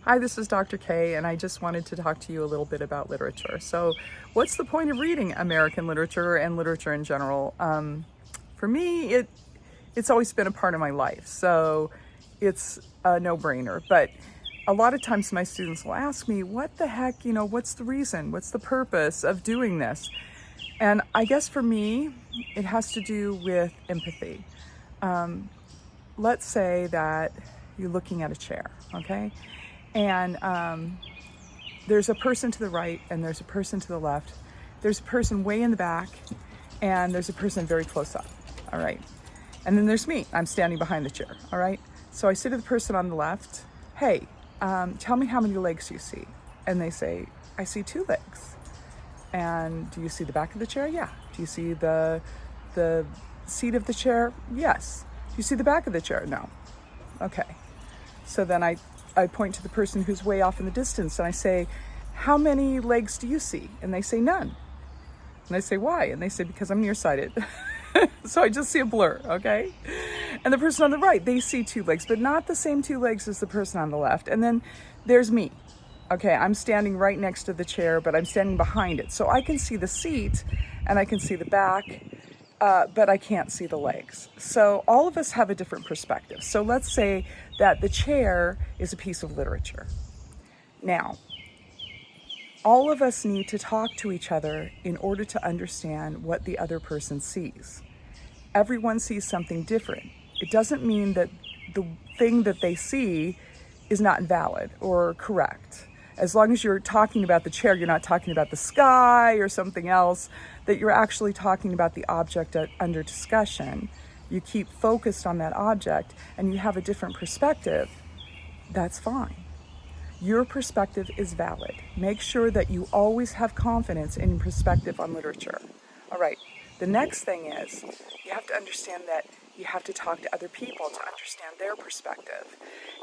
Hi, this is Dr. K, and I just wanted to talk to you a little bit about literature. So, what's the point of reading American literature and literature in general? For me, it's always been a part of my life, so it's a no-brainer. But a lot of times my students will ask me, what the heck, what's the reason? What's the purpose of doing this? And I guess for me, it has to do with empathy. Let's say that you're looking at a chair, okay? And there's a person to the right and there's a person to the left. There's a person way in the back and there's a person very close up, all right? And then there's me, I'm standing behind the chair, all right? So I say to the person on the left, hey, tell me how many legs you see. And they say, I see 2 legs. And do you see the back of the chair? Yeah. Do you see the seat of the chair? Yes. Do you see the back of the chair? No. Okay. So then I point to the person who's way off in the distance and I say, how many legs do you see? And they say none. And I say, why? And they say, because I'm nearsighted. So I just see a blur, okay? And the person on the right, they see 2 legs, but not the same 2 legs as the person on the left. And then there's me. Okay, I'm standing right next to the chair, but I'm standing behind it. So I can see the seat and I can see the back, but I can't see the legs. So all of us have a different perspective. So let's say that the chair is a piece of literature. Now, all of us need to talk to each other in order to understand what the other person sees. Everyone sees something different. It doesn't mean that the thing that they see is not valid or correct. As long as you're talking about the chair, you're not talking about the sky or something else, that you're actually talking about the object under discussion. You keep focused on that object and you have a different perspective, that's fine. Your perspective is valid. Make sure that you always have confidence in your perspective on literature. All right, the next thing is you have to understand that you have to talk to other people to understand their perspective.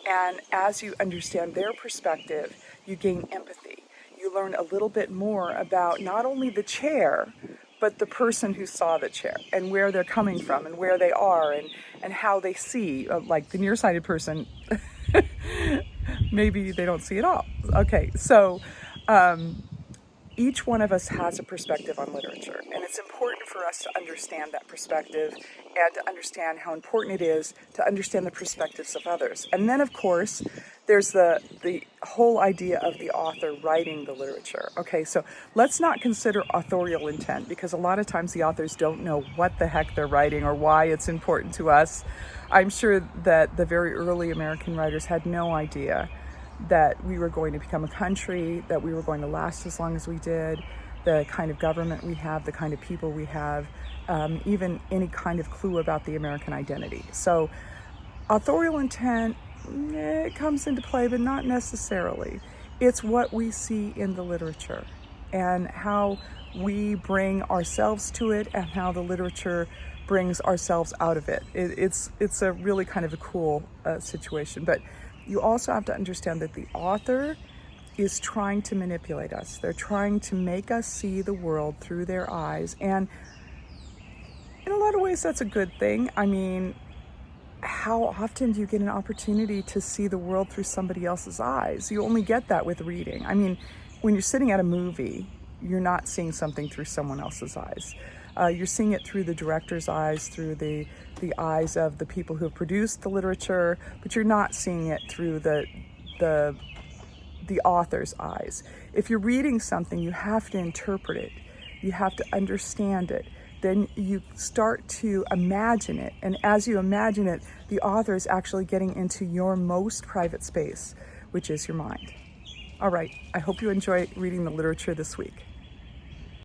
And as you understand their perspective, you gain empathy. You learn a little bit more about not only the chair, but the person who saw the chair and where they're coming from and where they are and how they see, like the nearsighted person, maybe they don't see at all. Okay, so each one of us has a perspective on literature, and it's important for us to understand that perspective and to understand how important it is to understand the perspectives of others. And then, of course, there's the whole idea of the author writing the literature. Okay, so let's not consider authorial intent, because a lot of times the authors don't know what the heck they're writing or why it's important to us. I'm sure that the very early American writers had no idea that we were going to become a country, that we were going to last as long as we did, the kind of government we have, the kind of people we have, even any kind of clue about the American identity. So authorial intent, it comes into play, but not necessarily. It's what we see in the literature and how we bring ourselves to it and how the literature brings ourselves out of it. It's a really kind of a cool situation. But you also have to understand that the author is trying to manipulate us. They're trying to make us see the world through their eyes. And in a lot of ways, that's a good thing. I mean, how often do you get an opportunity to see the world through somebody else's eyes? You only get that with reading. I mean, when you're sitting at a movie, you're not seeing something through someone else's eyes. You're seeing it through the director's eyes, through the eyes of the people who have produced the literature, but you're not seeing it through the author's eyes. If you're reading something, you have to interpret it. You have to understand it. Then you start to imagine it. And as you imagine it, the author is actually getting into your most private space, which is your mind. All right, I hope you enjoy reading the literature this week.